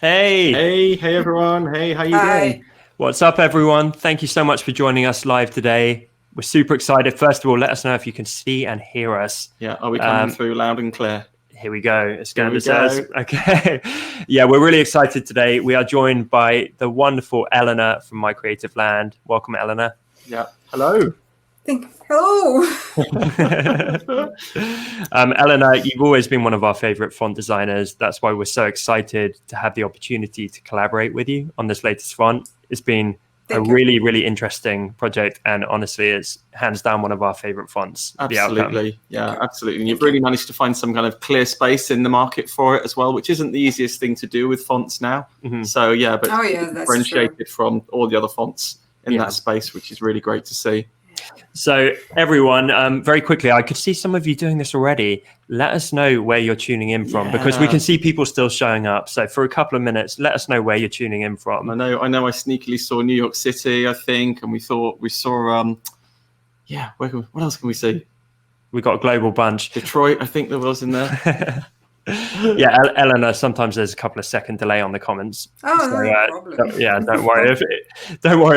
Hey, Hey everyone. Hey, how you doing? Hi. what's up, everyone? Thank you so much for joining us live today. We're super excited. First of all, let us know if you can see and hear us. Yeah, are we coming through loud and clear? Here we go, as Here we Skander says. go. Okay. Yeah, we're really excited today. We are joined by the wonderful Elena from My Creative Land. Welcome, Elena. Yeah. Hello. Hello. Elena, you've always been one of our favorite font designers. That's why we're so excited to have the opportunity to collaborate with you on this latest font. It's been Thank a you. really, really interesting project. And honestly, it's hands down one of our favorite fonts. The outcome. Absolutely. Yeah, absolutely. And Thank you've really managed to find some kind of clear space in the market for it as well, which isn't the easiest thing to do with fonts now. Mhm. So yeah, but Oh, yeah, that's differentiated from all the other fonts in Yeah. that space, which is really great to see. So everyone, very quickly, I could see some of you doing this already. Let us know where you're tuning in from, because we Yeah. can see people still showing up. So for a couple of minutes, let us know where you're tuning in from. I know I sneakily saw New York City, I think, and we saw what else can we see? We've got a global bunch. Detroit, I think there was in there. Yeah, Eleanor, sometimes there's a couple of second delay on the comments. Oh, no problem. Yeah, don't worry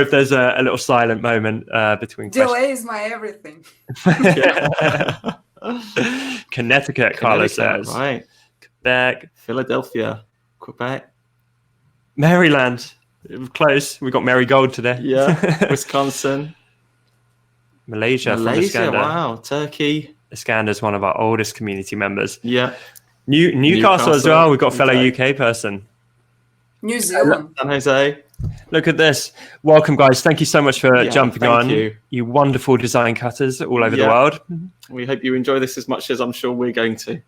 if there's a little silent moment between Delay is my everything. questions. Connecticut, Carla says. Right. Quebec. Philadelphia, Quebec. Maryland. It was close. We got Marygold today. Yeah. Wisconsin. Malaysia from Malaysia, Iskander. wow. Turkey. Iskander's one of our oldest community members. Yeah. Newcastle as well. We've got a fellow okay. UK person. New Zealand. San Jose. Look at this. Welcome, guys. Thank you so much for jumping thank on. you. Wonderful design cutters all over the Yeah. world. We hope you enjoy this as much as I'm sure we're going to.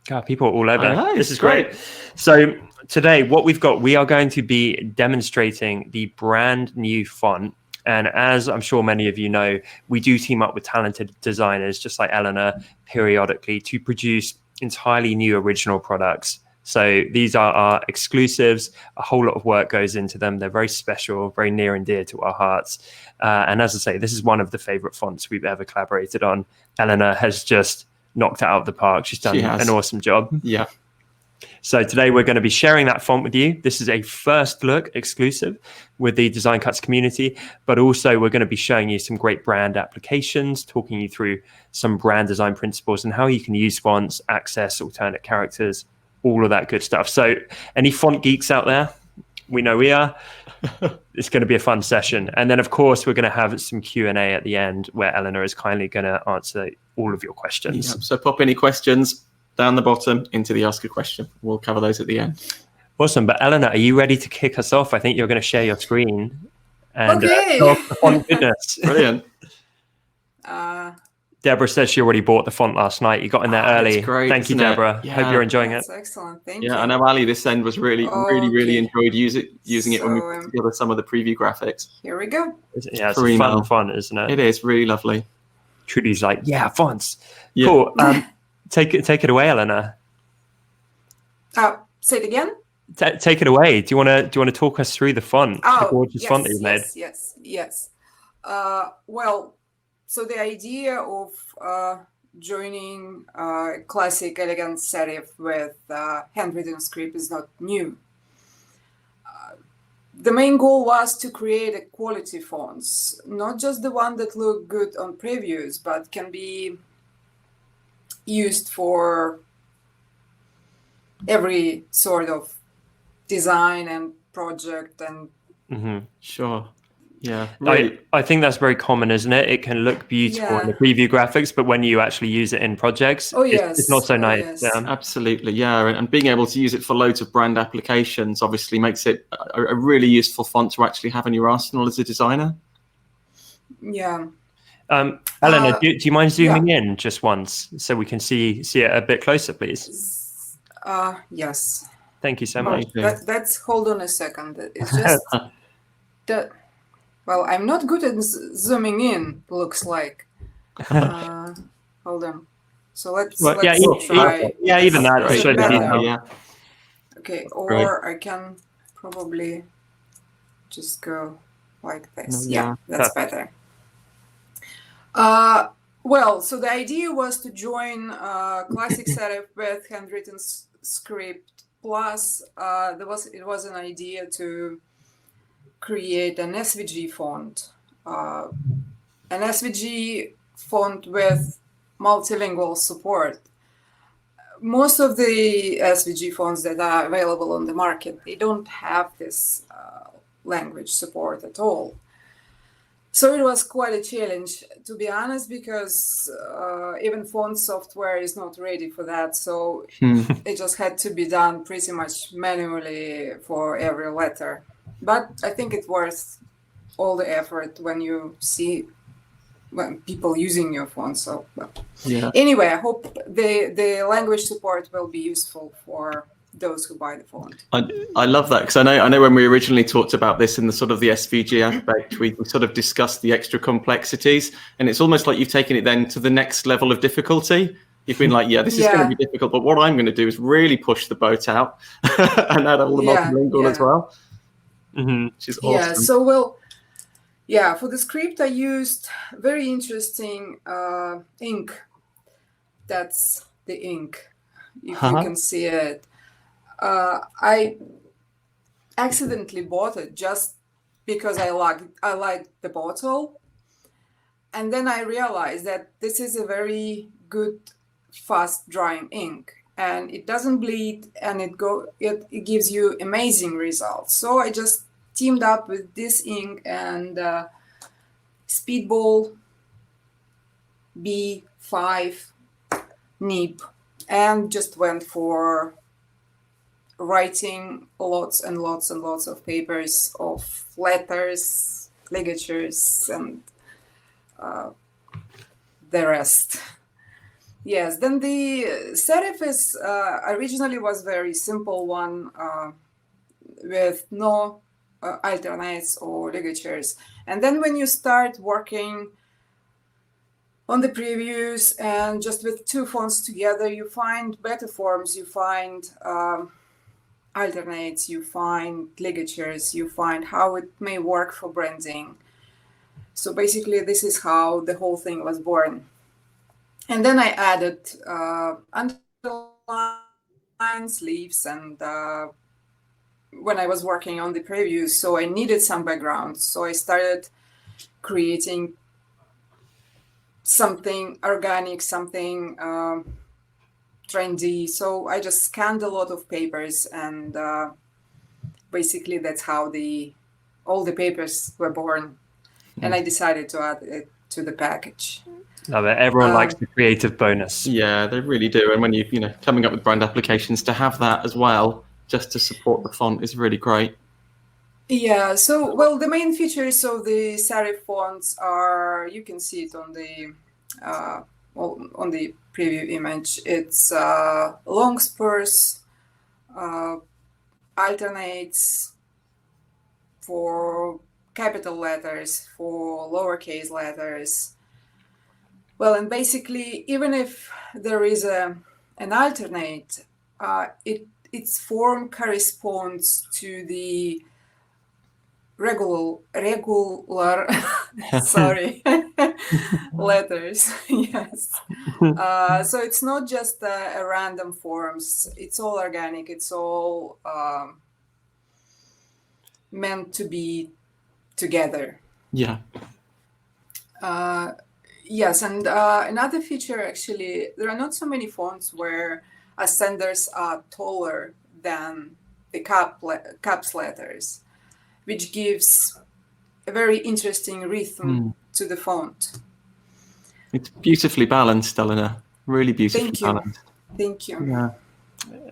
God, people are all over. I know, This it's is great. So today, what we've got, we are going to be demonstrating the brand new font. And as I'm sure many of you know, we do team up with talented designers, just like Elena, periodically to produce entirely new original products. So these are our exclusives. A whole lot of work goes into them. They're very special, very near and dear to our hearts. And as I say, this is one of the favorite fonts we've ever collaborated on. Elena has just knocked it out of the park. She's done an awesome job. Yeah. So today we're going to be sharing that font with you. This is a first look exclusive with the Design Cuts community, but also we're going to be showing you some great brand applications, talking you through some brand design principles and how you can use fonts, access alternate characters, all of that good stuff. So any font geeks out there, we know we are. It's going to be a fun session. And then, of course, we're going to have some Q&A at the end where Eleanor is kindly going to answer all of your questions. Yeah. So pop any questions down the bottom into the Ask a Question. We'll cover those at the end. Awesome. But Eleanor, are you ready to kick us off? I think you're going to share your screen and Okay. show off the font goodness. Brilliant. Deborah says she already bought the font last night. You got in there early. It's great, Thank you, isn't it? Deborah. Yeah. Hope you're enjoying That's it. excellent. Thank you. Yeah, I know Ali this end was really enjoyed using it when we put together some of the preview graphics. Here we go. Yeah, it's For a email. fun font, isn't it? It is really lovely. Trudy's like, yeah, fonts. Yeah. Cool. Take it away, Eleanor. Say it again. Take it away. Do you want to talk us through the font, the gorgeous font that you made? Yes. Well, so the idea of joining classic elegant serif with handwritten script is not new. The main goal was to create a quality fonts, not just the one that look good on previews, but can be used for every sort of design and project and Sure. Yeah. Really. I think that's very common, isn't it? It can look beautiful in the preview graphics, but when you actually use it in projects, it's not so nice. Yes. Absolutely, yeah. And being able to use it for loads of brand applications obviously makes it a really useful font to actually have in your arsenal as a designer. Yeah. Eleanor, do you mind zooming in just once so we can see it a bit closer, please? Yes. Thank you so much. That's hold on a second. It's just that. Well, I'm not good at zooming in. Looks like. Hold on. So let's try. Even that to show the detail. Yeah. Okay, or I can probably just go like this. Yeah, that's better. Well, so the idea was to join classic serif with handwritten script plus it was an idea to create an SVG font, an SVG font with multilingual support. Most of the SVG fonts that are available on the market, they don't have this language support at all. So it was quite a challenge, to be honest, because even font software is not ready for that. So it just had to be done pretty much manually for every letter. But I think it's worth all the effort when you see people using your font. So anyway, I hope the language support will be useful for those who buy the font. I love that, because I know when we originally talked about this in the sort of the SVG aspect, we sort of discussed the extra complexities, and it's almost like you've taken it then to the next level of difficulty. You've been like, this is going to be difficult, but what I'm going to do is really push the boat out and add all the multilingual as well, which is awesome. Yeah, so for the script I used very interesting ink. That's the ink, if you can see it. I accidentally bought it just because I liked the bottle, and then I realized that this is a very good fast drying ink, and it doesn't bleed, and it gives you amazing results. So I just teamed up with this ink and Speedball B5 nib, and just went for writing lots and lots and lots of papers of letters, ligatures, and the rest. Yes, then the serif is originally was very simple one with no alternates or ligatures. And then when you start working on the previews and just with two fonts together, you find better forms, you find alternates, you find ligatures, you find how it may work for branding. So basically, this is how the whole thing was born. And then I added underlines, leaves, and when I was working on the previews, so I needed some background. So I started creating something organic, something trendy. So I just scanned a lot of papers, and basically that's how all the papers were born. And I decided to add it to the package. Love it. Everyone likes the creative bonus. Yeah, they really do. And when you coming up with brand applications, to have that as well, just to support the font, is really great. Yeah. So, well, the main features of the serif fonts are, you can see it on the on the preview image. It's long spurs, alternates for capital letters, for lowercase letters. Well, and basically, even if there is an alternate, its form corresponds to the regular sorry, letters. Yes. So it's not just a random forms. It's all organic. It's all meant to be together. Yeah. Yes, and another feature, actually, there are not so many fonts where ascenders are taller than the caps letters, which gives a very interesting rhythm to the font. It's beautifully balanced, Elena. Really beautifully balanced. Thank you. Yeah.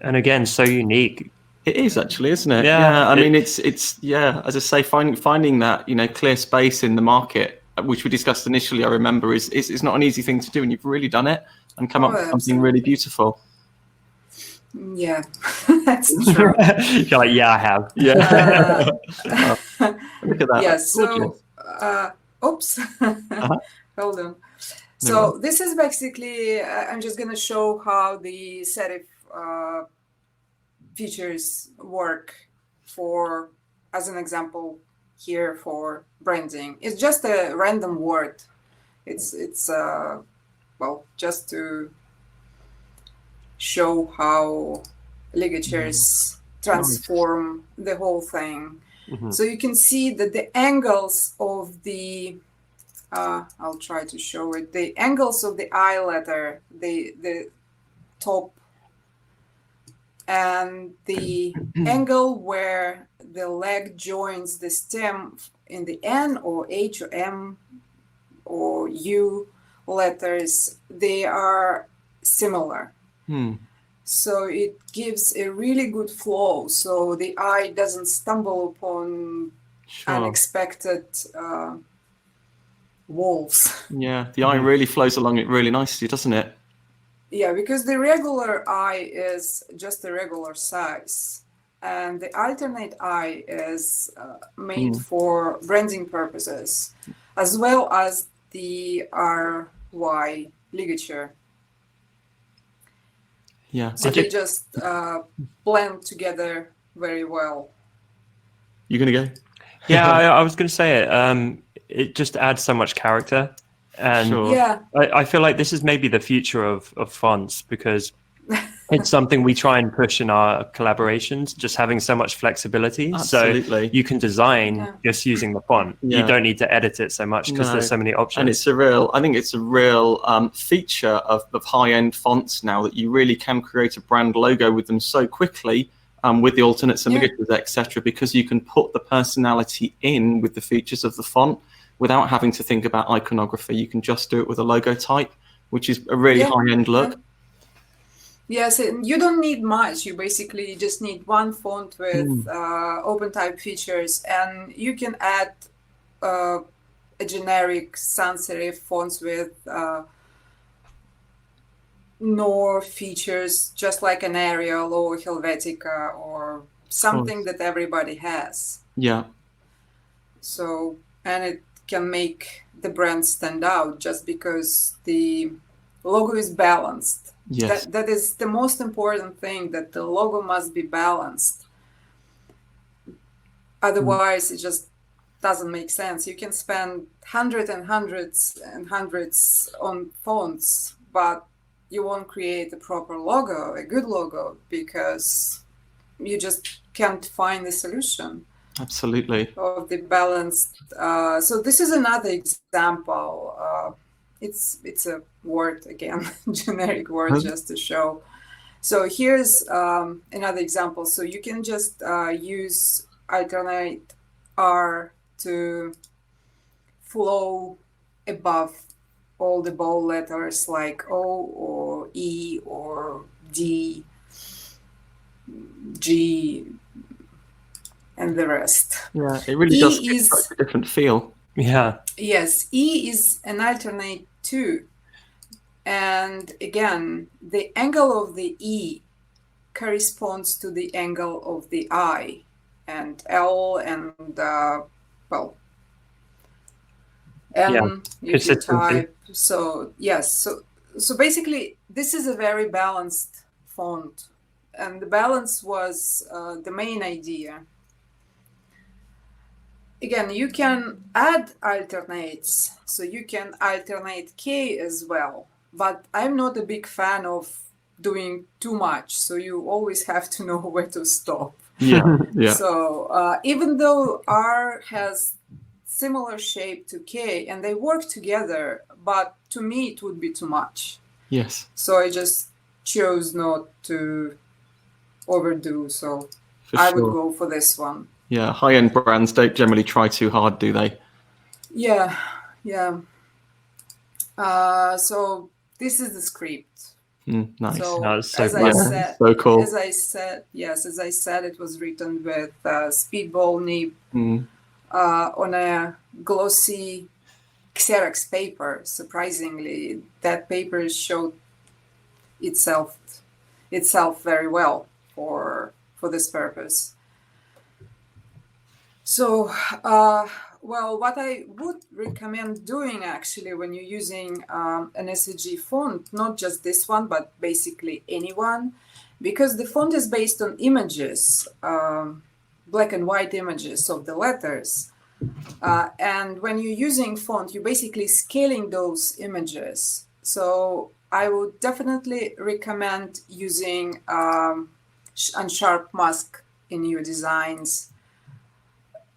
And again, so unique. It is actually, isn't it? Yeah. I mean, it's as I say, finding that clear space in the market, which we discussed initially, I remember, is not an easy thing to do, and you've really done it and come up with something really beautiful. Yeah, that's true. You're like, I have. Yeah. Look at that. Yes. So, oops. Hold on. So this is basically, I'm just going to show how the serif features work for, as an example here, for branding. It's just a random word. It's well, just to show how ligatures transform the whole thing. So you can see that the angles of the I'll try to show it. The angles of the I letter, the top, and the angle where the leg joins the stem in the N or H or M or U letters, they are similar. So it gives a really good flow. So the eye doesn't stumble upon unexpected walls. Yeah, the eye really flows along it really nicely, doesn't it? Yeah, because the regular eye is just a regular size, and the alternate eye is made for branding purposes, as well as the RY ligature. Yeah, so they just blend together very well. You gonna go? Yeah, I was going to say it. It just adds so much character, and I feel like this is maybe the future of fonts, because it's something we try and push in our collaborations, just having so much flexibility. Absolutely. So you can design just using the font. You don't need to edit it so much because there's so many options. And I think it's a real feature of high-end fonts now, that you really can create a brand logo with them so quickly, with the alternates and ligatures, etc., because you can put the personality in with the features of the font without having to think about iconography. You can just do it with a logo type, which is a really high-end look. Yes, and you don't need much. You basically just need one font with open type features, and you can add a generic sans serif fonts with no features, just like an Arial or Helvetica or something that everybody has. Yeah. So, and it can make the brand stand out just because the logo is balanced. Yes. That is the most important thing, that the logo must be balanced. Otherwise, it just doesn't make sense. You can spend hundreds and hundreds on fonts, but you won't create a proper logo, a good logo, because you just can't find the solution. Absolutely. Of the balanced. So this is another example. It's a word again, generic word, just to show. So here's another example. So you can just use alternate R to flow above all the bold letters like O or E or D, G, and the rest. Yeah, it really does give a different feel. Yeah. Yes, E is an alternate too. And again, the angle of the E corresponds to the angle of the I, and L and, well, M, you can type. So, yes, so basically, this is a very balanced font. And the balance was the main idea. Again, you can add alternates, so you can alternate K as well, but I'm not a big fan of doing too much, so you always have to know where to stop. Yeah. So even though R has similar shape to K and they work together, but to me it would be too much. Yes. So I just chose not to overdo, so I would go for this one. Yeah, high-end brands don't generally try too hard, do they? Yeah. So this is the script. Nice. So, so cool. As I said, it was written with speedball nib on a glossy Xerox paper. Surprisingly, that paper showed itself very well for this purpose. So, well, what I would recommend doing actually when you're using an SVG font, not just this one, but basically anyone, because the font is based on images, black and white images of the letters. And when you're using font, you're basically scaling those images. So I would definitely recommend using unsharp mask in your designs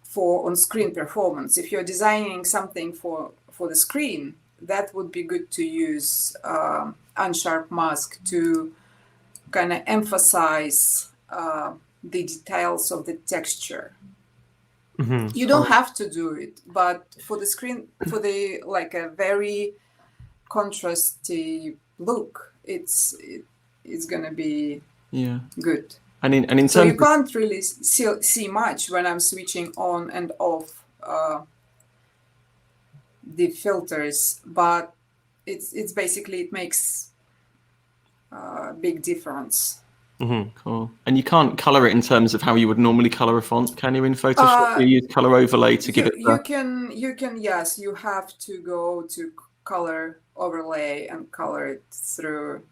for on-screen performance. If you're designing something for the screen, that would be good to use unsharp mask to kind of emphasize the details of the texture. You don't have to do it, but for the screen, for the like a very contrasty look, it's gonna be good. And in terms, so you can't really see much when I'm switching on and off the filters, but it's basically, it makes a big difference. Cool. And you can't color it in terms of how you would normally color a font, can you, in Photoshop? You use color overlay to give it you can yes, you have to go to color overlay and color it through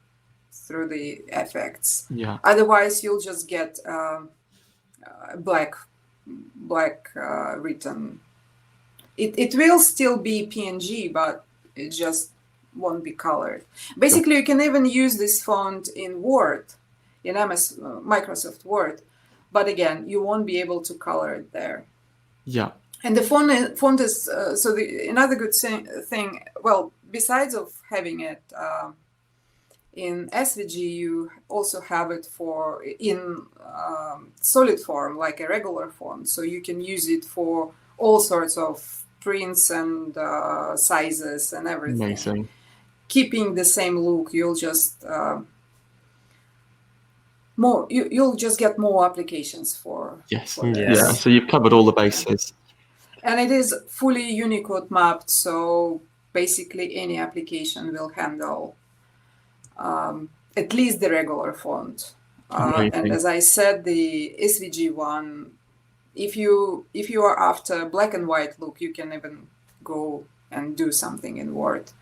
the effects. Yeah. Otherwise you'll just get black written. It will still be PNG, but it just won't be colored. Basically, you can even use this font in Word, in Microsoft Word, but again, you won't be able to color it there. Yeah. And the font is another good thing. Well, besides of having it in SVG, you also have it in solid form, like a regular font. So you can use it for all sorts of prints and sizes and everything. Amazing. Keeping the same look, you'll just you'll just get more applications for. Yes. For yeah. So you've covered all the bases. And it is fully Unicode mapped, so basically any application will handle at least the regular font. And as I said, the SVG one, if you are after black and white look, you can even go and do something in Word.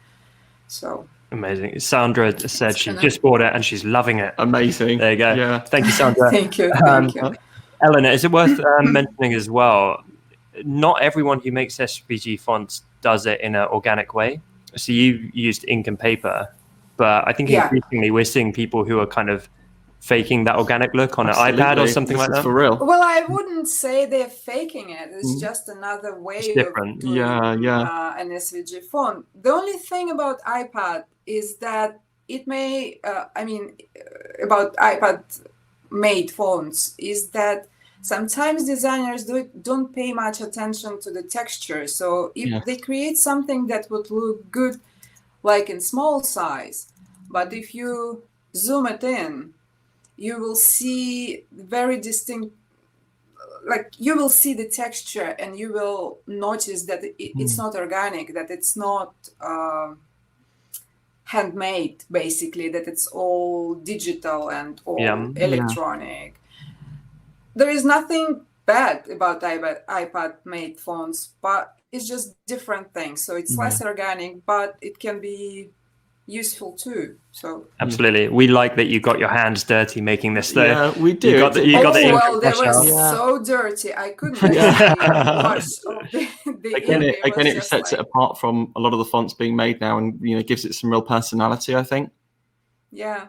So amazing. Sandra said she just bought it and she's loving it. Amazing. There you go. Yeah. Thank you, Sandra. Thank you. Thank you. Elena, is it worth mentioning as well? Not everyone who makes SVG fonts does it in an organic way. So you used ink and paper, but I think increasingly we're seeing people who are kind of faking that organic look on an iPad or something like that. For real. Well, I wouldn't say they're faking it. It's just another way of doing an SVG font. The only thing about iPad is that it may, about iPad-made fonts is that sometimes designers don't pay much attention to the texture. So if they create something that would look good, like in small size, but if you zoom it in, you will see very distinct, like you will see the texture and you will notice that it's not organic, that it's not handmade, basically, that it's all digital and all electronic. There is nothing bad about iPad-made fonts, but it's just different things. So it's less organic, but it can be useful too. So absolutely, we like that you got your hands dirty making this. Though. Yeah, we do. You got the ink they were so dirty. I couldn't wash the again, it sets it apart from a lot of the fonts being made now, and gives it some real personality, I think. Yeah,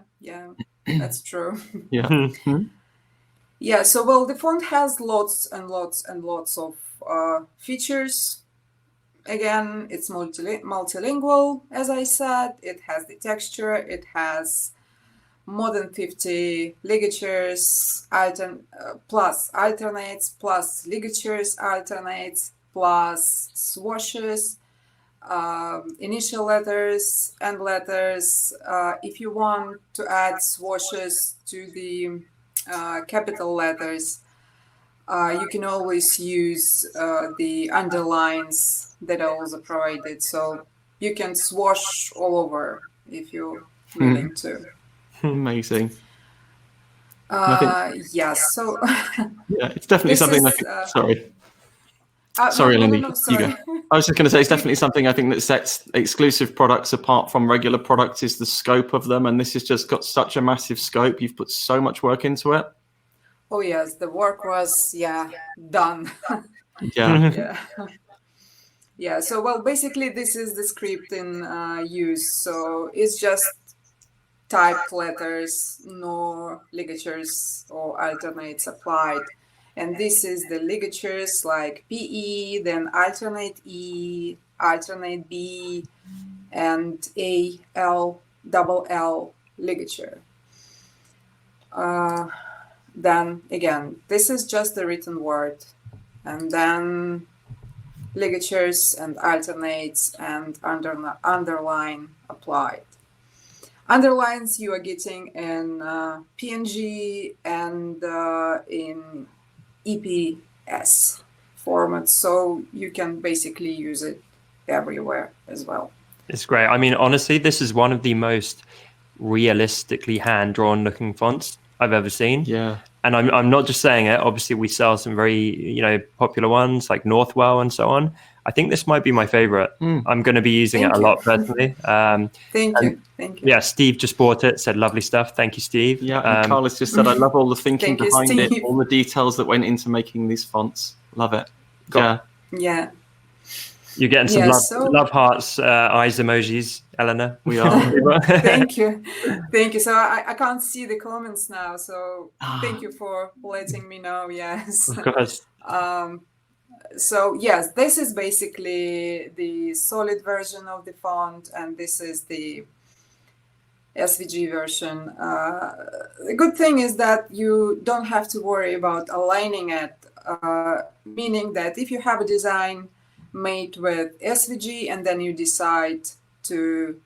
that's true. Yeah. Yeah, so the font has lots and lots and lots of features. Again, it's multilingual, as I said. It has the texture. It has more than 50 ligatures, plus alternates, plus ligatures, alternates, plus swashes, initial letters, end letters. If you want to add swashes to the capital letters, you can always use the underlines that are also provided. So you can swash all over if you're willing to. Amazing. Yes. So it's definitely something sorry. Sorry, Elena. No, sorry. You go. I was just going to say, it's definitely something I think that sets exclusive products apart from regular products is the scope of them. And this has just got such a massive scope. You've put so much work into it. Oh, yes. The work was, done. Yeah. So, basically, this is the script in use. So it's just typed letters, no ligatures or alternates applied. And this is the ligatures like PE, then alternate E, alternate B, and A, L, double L ligature. Then again, this is just the written word. And then ligatures and alternates and underline applied. Underlines you are getting in PNG and in EPS format, so you can basically use it everywhere as well. It's great. I mean, honestly, this is one of the most realistically hand-drawn looking fonts I've ever seen. Yeah. And I'm not just saying it. Obviously, we sell some very, popular ones like Northwell and so on. I think this might be my favorite. I'm going to be using it a lot personally. Thank you. Yeah, Steve just bought it, said lovely stuff. Thank you, Steve. Yeah, and Carlos just said, I love all the thinking behind Steve. it, all the details that went into making these fonts. Love it. Yeah. You're getting some love hearts, eyes emojis, Elena. We are. Thank you. So I can't see the comments now. So thank you for letting me know. Yes. Of course. So yes, this is basically the solid version of the font, and this is the SVG version. The good thing is that you don't have to worry about aligning it, meaning that if you have a design made with SVG and then you decide to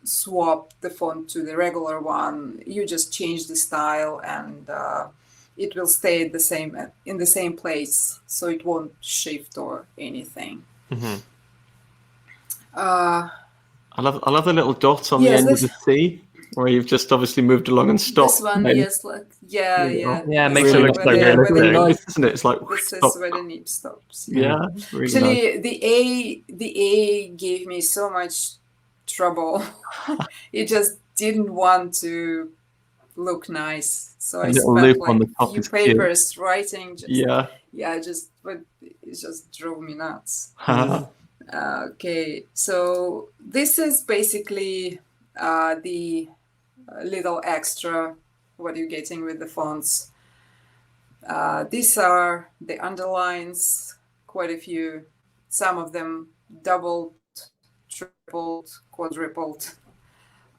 swap the font to the regular one, you just change the style and it will stay in the same place, so it won't shift or anything. Mm-hmm. I love the little dot on the end of the C, where you've just obviously moved along and stopped. This one, yes, yeah, it makes really, it look so realistic. Really nice, isn't it? It's like this is where the nib stops. Yeah, really actually, nice. the A gave me so much trouble. It just didn't want to look nice, so I spent like a few papers writing. But it just drove me nuts. Okay, so this is basically the little extra what you're getting with the fonts. These are the underlines, quite a few, some of them doubled, tripled, quadrupled,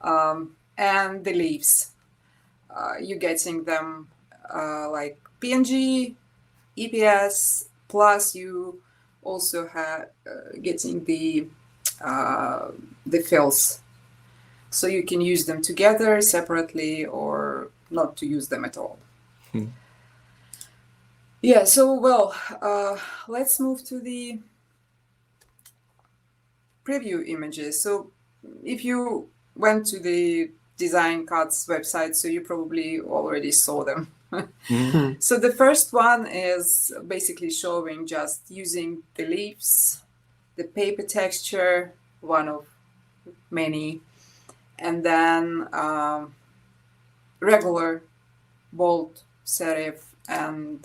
and the leaves. You're getting them like PNG, EPS, plus you also have getting the fills. So you can use them together, separately, or not to use them at all. Yeah, so let's move to the preview images. So if you went to the Design Cuts website, so you probably already saw them. So the first one is basically showing just using the leaves, the paper texture, one of many, and then regular bold serif and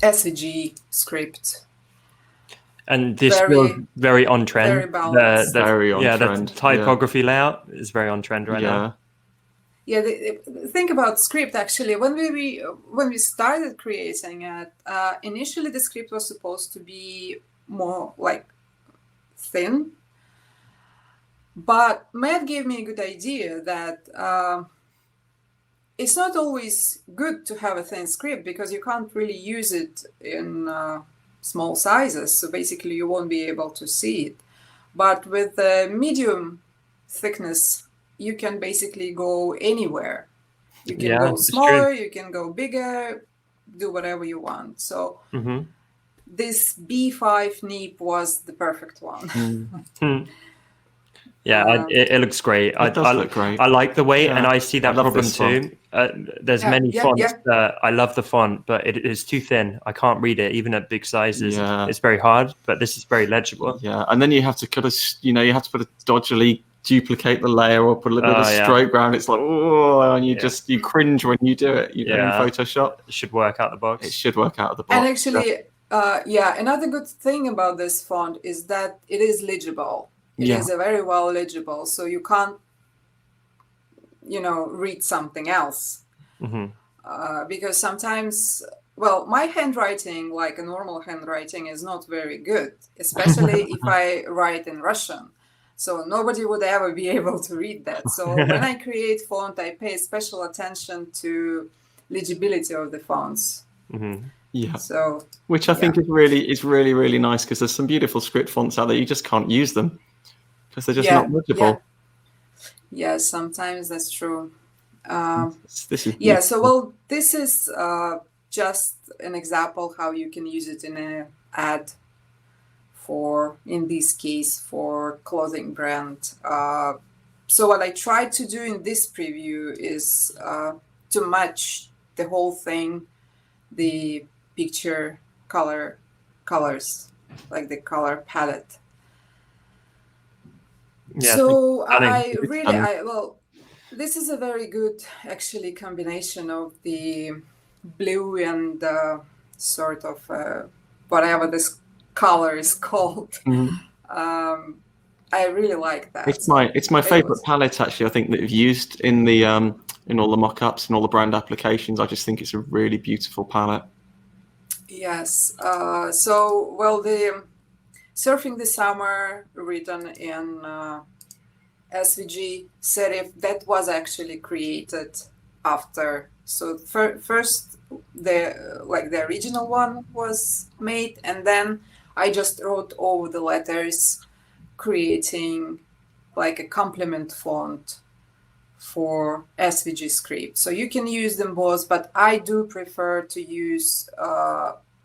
SVG script. And this feels very on trend. Very balanced. Very on trend. The typography layout is very on trend right now. Yeah, think about script actually. When we started creating it, initially the script was supposed to be more like thin. But Matt gave me a good idea that it's not always good to have a thin script because you can't really use it in small sizes. So basically you won't be able to see it. But with the medium thickness, you can basically go anywhere. You can go smaller, you can go bigger, do whatever you want. So this B5 nib was the perfect one. Yeah, it looks great. It does look great. I like the weight, and I see that problem too. There's many fonts that I love the font, but it is too thin. I can't read it, even at big sizes. It's very hard, but this is very legible. Yeah, and then you have to kind of, you have to put a dodgily duplicate the layer or put a little bit of stroke around. It's like, and you cringe when you do it. In Photoshop. It should work out the box. It should work out of the box. And actually, another good thing about this font is that it is legible. It is a very well legible, so you can't, read something else. Because sometimes, well, my handwriting, like a normal handwriting, is not very good, especially if I write in Russian. So nobody would ever be able to read that. So when I create font, I pay special attention to legibility of the fonts. Yeah. So, which I think is really, really nice, because there's some beautiful script fonts out there. You just can't use them because they're just not legible. Yeah, sometimes that's true. This is This is just an example how you can use it in an ad in this case, for clothing brand. So what I tried to do in this preview is to match the whole thing, the picture colors, like the color palette. Yeah, so this is a very good actually combination of the blue and sort of whatever this color is called. I really like that. It's my favorite palette, actually. I think that we've used in the in all the mock-ups and all the brand applications. I just think it's a really beautiful palette. Yes. The Surfing the Summer, written in SVG serif, that was actually created after. So first the original one was made, and then I just wrote over the letters, creating like a complement font for SVG script. So you can use them both, but I do prefer to use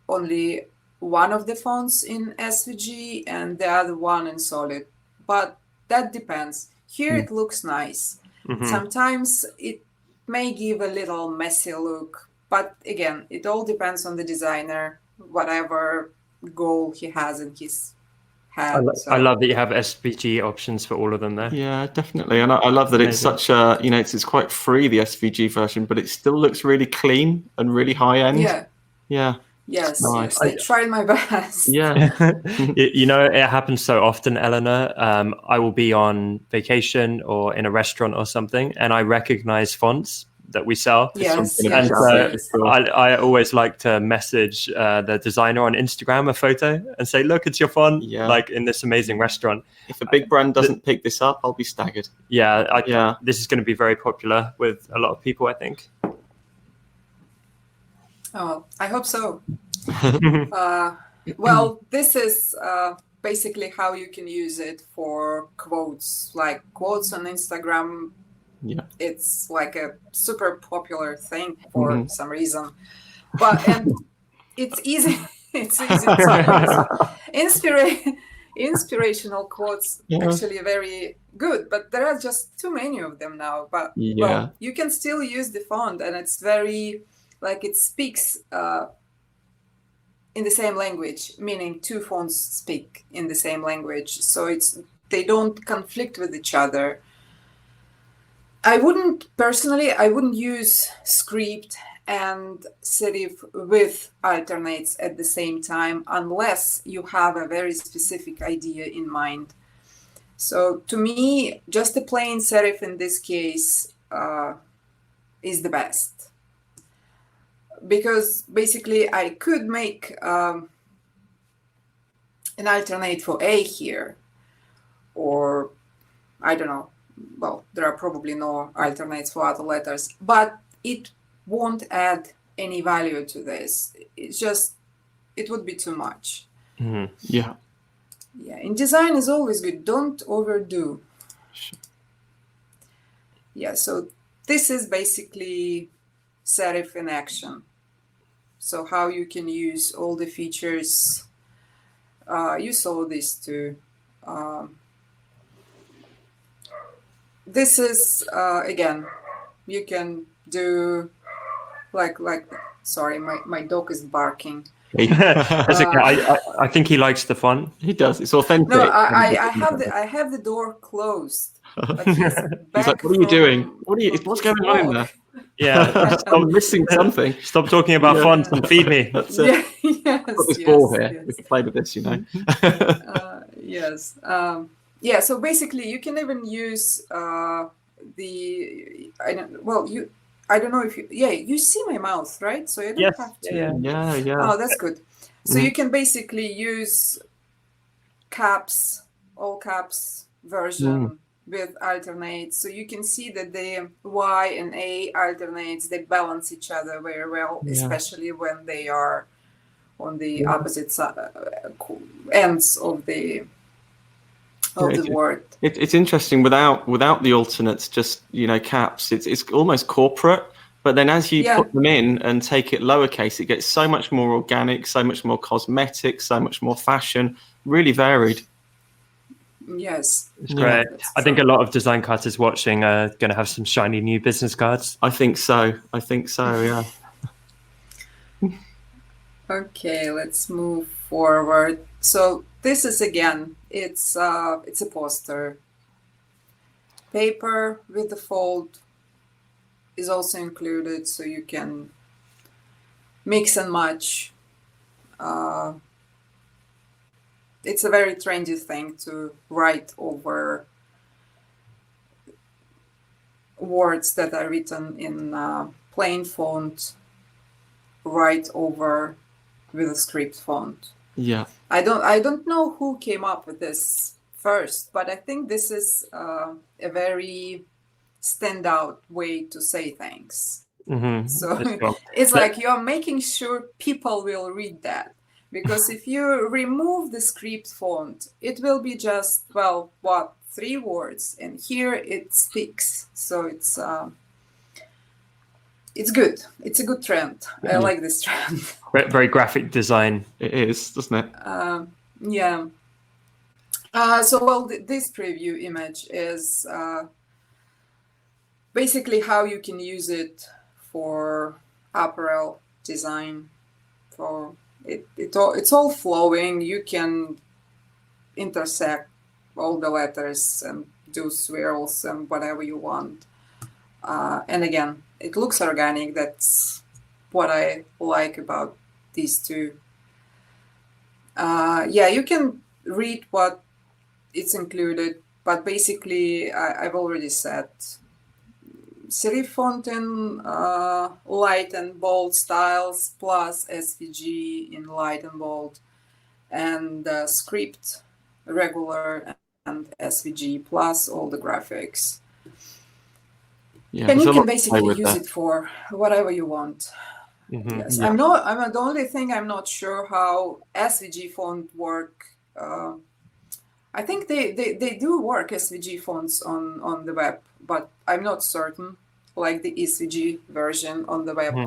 only one of the fonts in SVG and the other one in Solid. But that depends. Here it looks nice. Sometimes it may give a little messy look, but again, it all depends on the designer, whatever goal he has in his head. I love that you have SVG options for all of them there. Yeah, definitely. And I love that it's such a, it's quite free, the SVG version, but it still looks really clean and really high end. Yeah. Yes, nice. I tried my best. Yeah. It happens so often, Elena. I will be on vacation or in a restaurant or something, and I recognize fonts that we sell. Yes, and I always like to message the designer on Instagram a photo and say, look, it's your font, like in this amazing restaurant. If a big brand doesn't pick this up, I'll be staggered. This is going to be very popular with a lot of people, I think. Oh, I hope so. This is basically how you can use it for quotes, like quotes on Instagram. It's like a super popular thing for some reason, and it's easy. It's easy to use. Inspirational quotes actually very good, but there are just too many of them now. But you can still use the font, and it's very it speaks in the same language, meaning two fonts speak in the same language, so they don't conflict with each other. I wouldn't use script and serif with alternates at the same time unless you have a very specific idea in mind. So to me, just a plain serif in this case is the best. Because basically I could make an alternate for A here, or I don't know. Well, there are probably no alternates for other letters, but it won't add any value to this. It would be too much. Yeah. In design is always good. Don't overdo. So this is basically serif in action. So how you can use all the features. You saw this too. This is again, you can do sorry, my dog is barking. That's okay. I think he likes the font. He does. It's authentic. No, I have the door closed. But he's like, what are you doing? What's going on in there? Yeah, I'm missing something. Stop talking about fonts and feed me. That's it. I've got this ball here. We can play with this, Yes. yeah, so basically you can even use I don't know if you see my mouth, right? So you don't have to. Yeah. Oh, that's good. So you can basically use all caps version with alternates. So you can see that the Y and A alternates, they balance each other very well, especially when they are on the opposite ends of the word. It's interesting without the alternates, just caps. It's almost corporate. But then as you put them in and take it lowercase, it gets so much more organic, so much more cosmetic, so much more fashion, really varied. Yes. It's great. I think a lot of design cutters watching are going to have some shiny new business cards. I think so, yeah. Okay, let's move forward. So this is, again, it's a poster. Paper with the fold is also included, so you can mix and match. It's a very trendy thing to write over words that are written in plain font, write over with a script font. Yeah. I don't know who came up with this first, but I think this is a very standout way to say things. So it's like you're making sure people will read that. Because if you remove the script font, it will be just, 3 words, and here it sticks. So it's good. It's a good trend. I like this trend. Very graphic design. It is, doesn't it? Yeah. This preview image is basically how you can use it for apparel design. It's all flowing. You can intersect all the letters and do swirls and whatever you want. And again, it looks organic. That's what I like about these two. You can read what it's included, but basically I've already said serif font in light and bold styles, plus SVG in light and bold, and script regular and SVG, plus all the graphics. Yeah, and you can basically use it for whatever you want. Yes, I'm the only thing I'm not sure how SVG font work. I think they do work SVG fonts on the web, but I'm not certain. Like the SVG version on the web.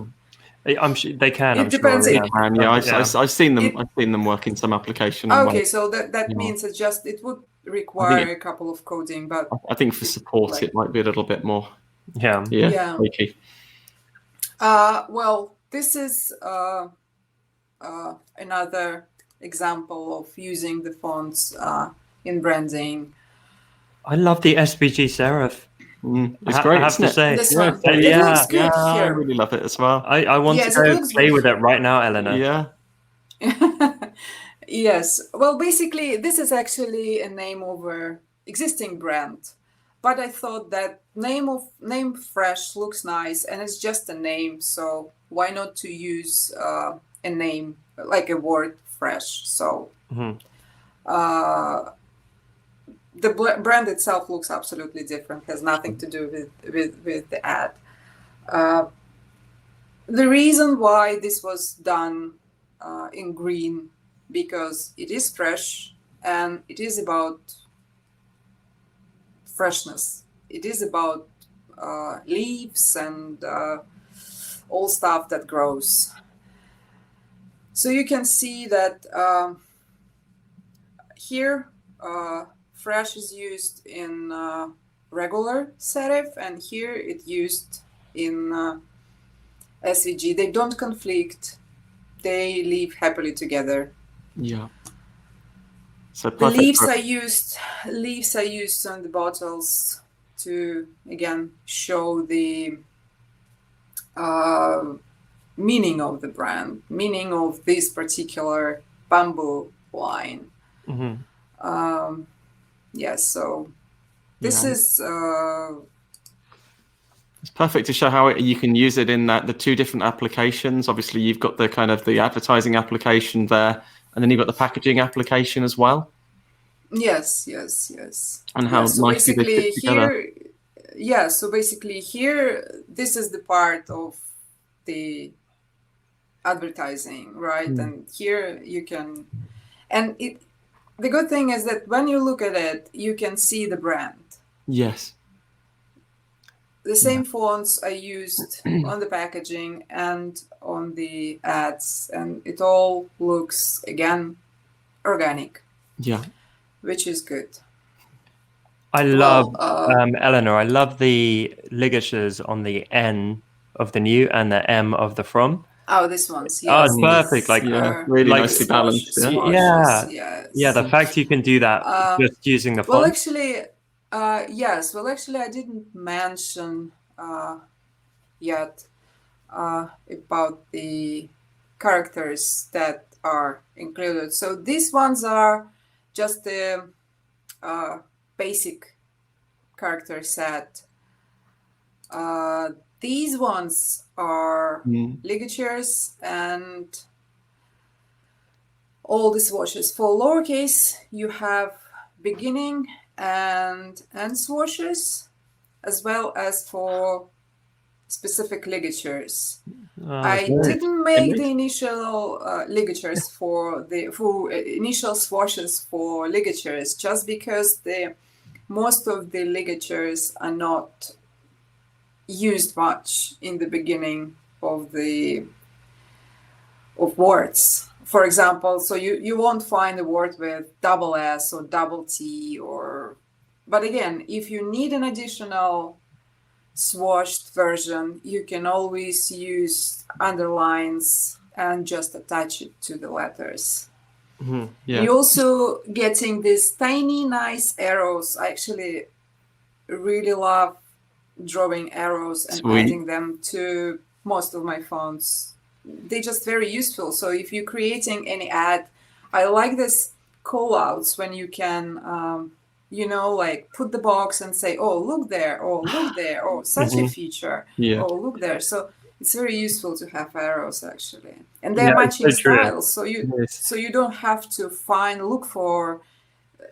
I'm sure they can. It depends. I've seen them. I've seen them work in some application. Okay, so that means it would require a couple of coding, but I think for support it might be a little bit more. Yeah. Okay. This is another example of using the fonts in branding. I love the SVG serif. It's great. I have to say, this one. It looks good here. I really love it as well. I want to go play with it right now, Elena. Yeah. Yes. Well, basically, this is actually a name of an existing brand, but I thought that name Fresh looks nice, and it's just a name, so why not to use a name like a word Fresh? So. The brand itself looks absolutely different, has nothing to do with the ad. The reason why this was done in green, because it is fresh and it is about freshness. It is about leaves and all stuff that grows. So you can see that here, Fresh is used in regular serif, and here it's used in SVG. They don't conflict. They live happily together. Yeah. So the leaves are used on the bottles to again show the meaning of the brand, meaning of this particular bamboo line. yes, so this is it's perfect to show how you can use it in the two different applications. Obviously, you've got the kind of the advertising application there, and then you've got the packaging application as well. yes. And how so nicely they basically fit together. here, so basically here, this is the part of the advertising, right? And here you can, and the good thing is that when you look at it, you can see the brand. Yes. The same fonts are used on the packaging and on the ads, and it all looks, again, organic. Yeah. Which is good. I love, Eleanor, I love the ligatures on the N of the new and the M of the from. Oh, this one's, yes. Oh, it's perfect. Like, really nicely balanced. Yeah, the fact you can do that just using the font. Well, actually, yes. Well, actually, I didn't mention yet about the characters that are included. So these ones are just the basic character set. These ones are ligatures and all the swatches. For lowercase, you have beginning and end swatches, as well as for specific ligatures. I didn't make the initial ligatures for initial swatches for ligatures, just because most of the ligatures are not used much in the beginning of words. For example, so you won't find a word with double S or double T but again, if you need an additional swatched version, you can always use underlines and just attach it to the letters. You're also getting these tiny, nice arrows. I actually really love drawing arrows and adding them to most of my fonts. They're just very useful. So if you're creating any ad, I like this call outs when you can, like put the box and say, oh, look there, or such a feature, oh, look there. So it's very useful to have arrows, actually. And they're matching styles. So you don't have to look for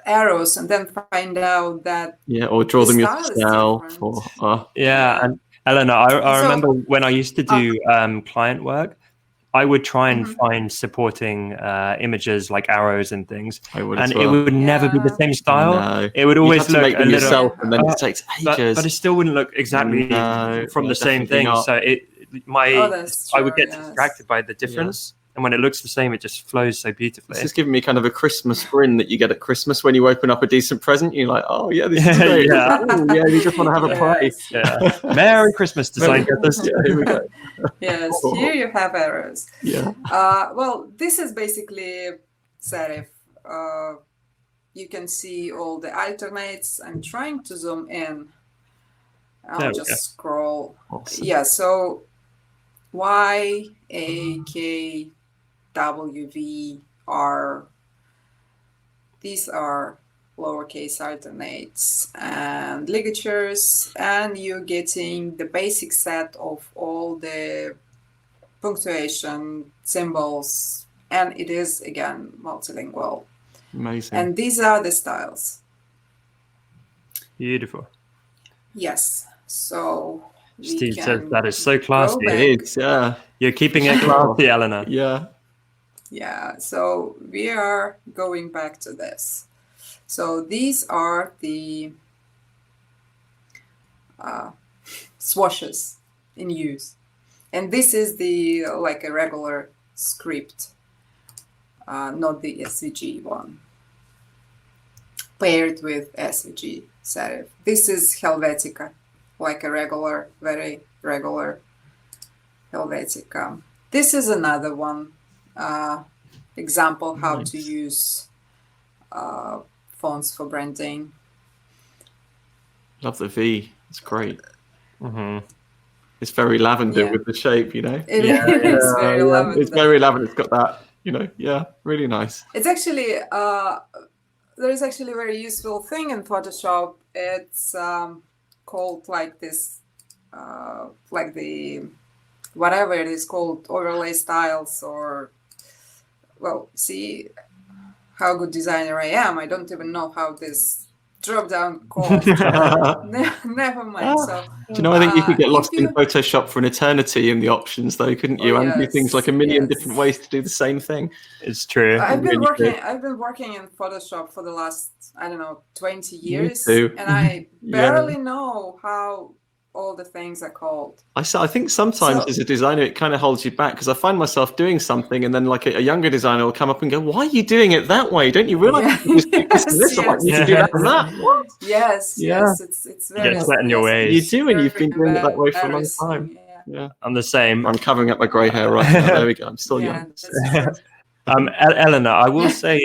arrows and then find out that or draw them yourself and Elena, I remember when I used to do client work, I would try and find supporting images like arrows and things, and it would never be the same style. No. It would always look a little yourself, and then it takes ages. But it still wouldn't look exactly from the same thing. Not. So I would get distracted by the difference. And when it looks the same, it just flows so beautifully. This is giving me kind of a Christmas grin that you get at Christmas when you open up a decent present. You're like, oh, yeah, this is great. You just want to have a play. Merry Christmas, design getters. Here we go. Yes, here you have arrows. Well, this is basically serif. You can see all the alternates. I'm trying to zoom in. I'll just scroll. Awesome. Yeah, so YAK WVR. These are lowercase alternates and ligatures, and you're getting the basic set of all the punctuation symbols, and it is again multilingual. Amazing. And these are the styles. Beautiful. Yes. So Steve says that is so classy. It is, You're keeping it classy, Elena. Yeah, so we are going back to this. So these are the swatches in use. And this is like a regular script, not the SVG one, paired with SVG serif. This is Helvetica, like a regular, very regular Helvetica. This is another one. Example how to use fonts for branding. Love the V. It's great. It's very lavender with the shape, It is very lavender. It's very lavender. It's got that, really nice. It's actually there is actually a very useful thing in Photoshop. It's called like this, like the whatever it is called, overlay styles, or well, see how good designer I am. I don't even know how this drop down called. Never mind. So do you know, I think you could get lost in Photoshop for an eternity in the options, though, couldn't you? And do things like a million different ways to do the same thing. It's true. I've been working in Photoshop for the last, I don't know, 20 years, Me too. and I barely know how all the things are called. I think sometimes as a designer it kind of holds you back, because I find myself doing something and then like a younger designer will come up and go, "Why are you doing it that way? Don't you realize you just do this and this? I'm like, you can do that and that." What? Yes, it's very set in your ways. You do, and you've been doing it that way for a long time. Yeah. I'm the same. I'm covering up my grey hair right now. There we go. I'm still young. Elena, I will say,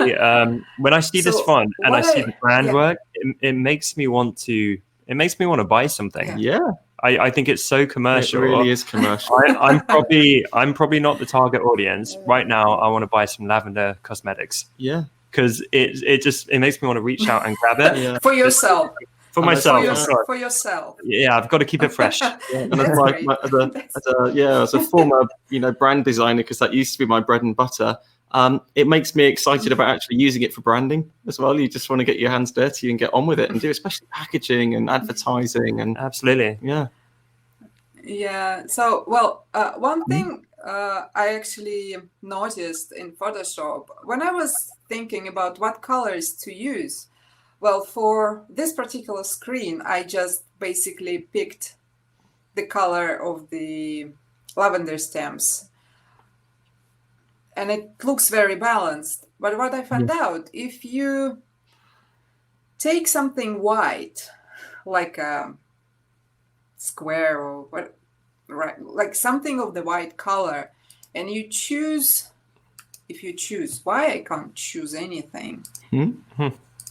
when I see this font and I see the brand work, it makes me want to buy something. Yeah. I think it's so commercial. It really is commercial. I'm probably not the target audience right now. I want to buy some lavender cosmetics. Yeah, because it makes me want to reach out and grab it for yourself. For myself, for yourself. Yeah, I've got to keep it fresh. And as a former, brand designer, because that used to be my bread and butter. It makes me excited about actually using it for branding as well. You just want to get your hands dirty and get on with it and do especially packaging and advertising and absolutely. Yeah. So, one thing I actually noticed in Photoshop when I was thinking about what colors to use. Well, for this particular screen, I just basically picked the color of the lavender stems. And it looks very balanced. But what I found out, if you take something white, like a square or what, right, like something of the white color, and you choose, why I can't choose anything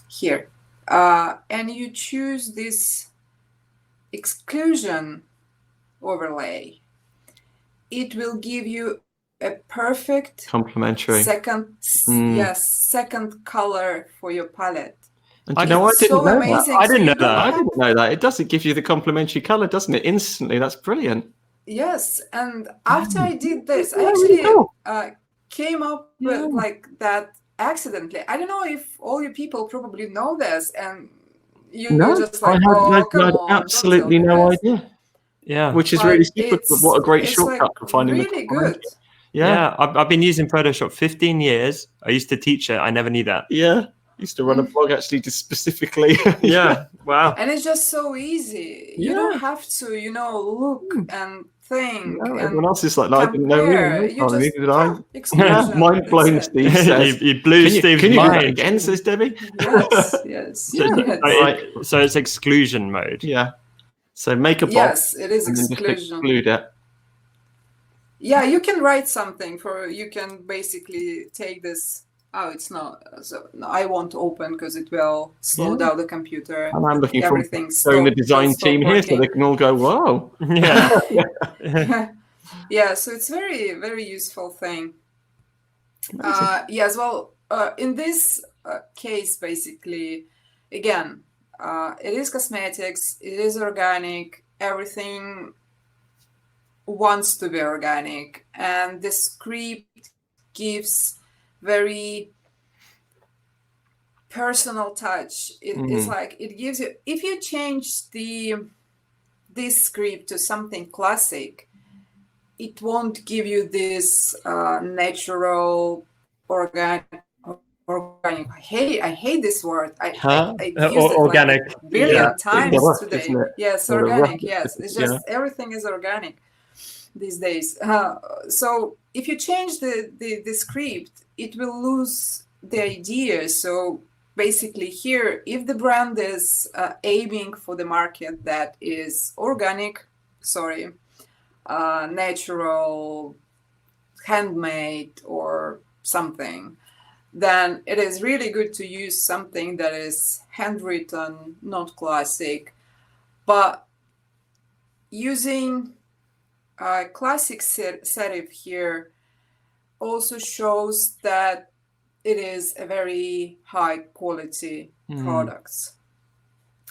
here, and you choose this exclusion overlay, it will give you a perfect complementary second color for your palette. And I didn't know that. It doesn't give you the complementary color, doesn't it? Instantly. That's brilliant. Yes, and after I did this, I actually came up with like that accidentally. I don't know if all you people probably know this, and you're just like, I had absolutely no idea. Yeah, which is really stupid, but what a great shortcut for finding really good. Yeah, I've been using Photoshop 15 years. I used to teach it. I never knew that. Yeah, I used to run a blog actually just specifically. Wow. And it's just so easy. You don't have to, look and think. No, everyone else is like, I didn't know. Mind blown, Steve says. You blew Steve's mind. Can you do that mind again, says Debbie? Yes. So it's exclusion mode. Yeah. So make a box. Yes, it is exclusion. And then just exclude it. Yeah, you can write something you can basically take this. Oh, it's not. So no, I won't open because it will slow down the computer. And I'm looking for the design team here so they can all go, whoa. Yeah. Yeah, so it's very, very useful thing. Yes, well, in this case, basically, again, it is cosmetics, it is organic, everything wants to be organic, and the script gives very personal touch. It's like it gives you, if you change this script to something classic, it won't give you this natural organic. I hate this word. I used organic. it like a billion times today. Yes, organic. Yes, it's just everything is organic these days. So if you change the script, it will lose the idea. So basically here, if the brand is aiming for the market that is organic, natural, handmade or something, then it is really good to use something that is handwritten, not classic. But using a classic serif here also shows that it is a very high quality products.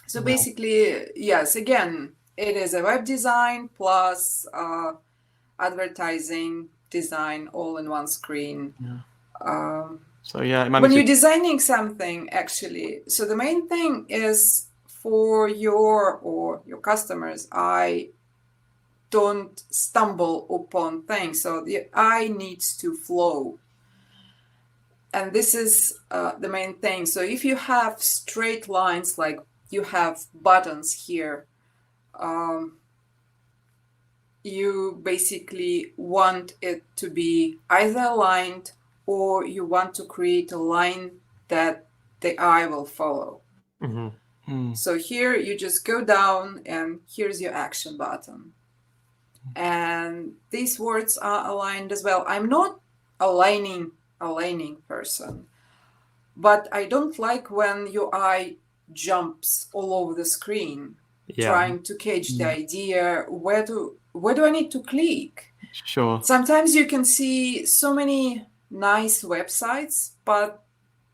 So basically, yes, again, it is a web design plus advertising design all in one screen. So yeah, when you're designing something, actually, so the main thing is for your customers, I don't stumble upon things. So the eye needs to flow. And this is the main thing. So if you have straight lines, like you have buttons here, you basically want it to be either aligned or you want to create a line that the eye will follow. So here you just go down and here's your action button. And these words are aligned as well. I'm not aligning person, but I don't like when your eye jumps all over the screen, trying to catch the idea, where do I need to click? Sure. Sometimes you can see so many nice websites, but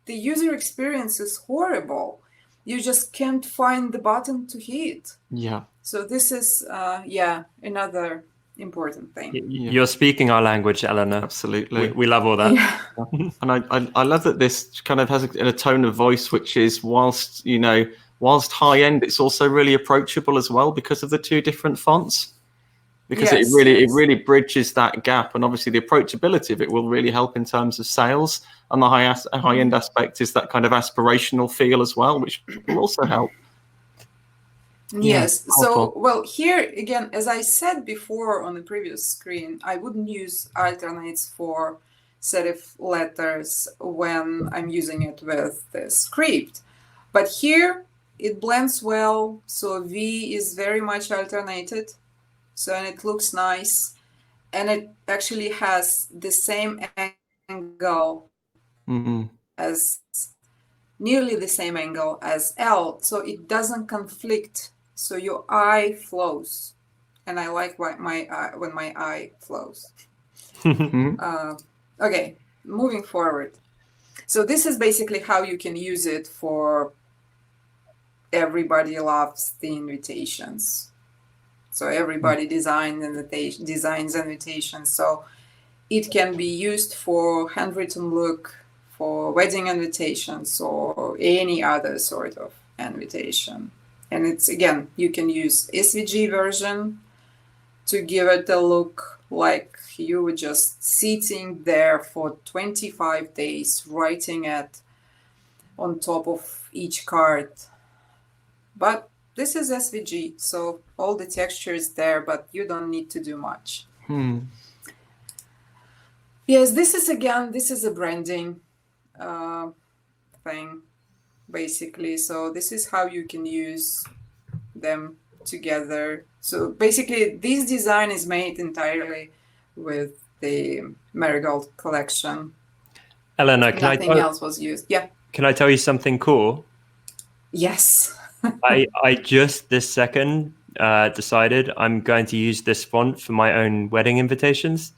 the user experience is horrible. You just can't find the button to hit. Yeah. So this is another important thing. You're speaking our language, Elena. Absolutely. We love all that. Yeah. And I love that this kind of has a tone of voice which is, whilst high end, it's also really approachable as well because of the two different fonts. Because it really bridges that gap, and obviously the approachability of it will really help in terms of sales. And the high end aspect is that kind of aspirational feel as well, which will also help. Yes. So, well, here again, as I said before on the previous screen, I wouldn't use alternates for serif letters when I'm using it with the script. But here it blends well. So V is very much alternated. So, and it looks nice. And it actually has the same angle as, nearly the same angle as L. So it doesn't conflict. So your eye flows. And I like when my eye flows. Okay, moving forward. So this is basically how you can use it for everybody loves the invitations. So everybody designs invitations. So it can be used for handwritten look, for wedding invitations, or any other sort of invitation. And it's, again, you can use SVG version to give it a look like you were just sitting there for 25 days, writing it on top of each card. But this is SVG, so all the texture is there, but you don't need to do much. Yes, this is a branding thing, basically. So this is how you can use them together. So basically, this design is made entirely with the Marygold collection. Elena, nothing else was used. Yeah. Can I tell you something cool? Yes. I just this second decided I'm going to use this font for my own wedding invitations.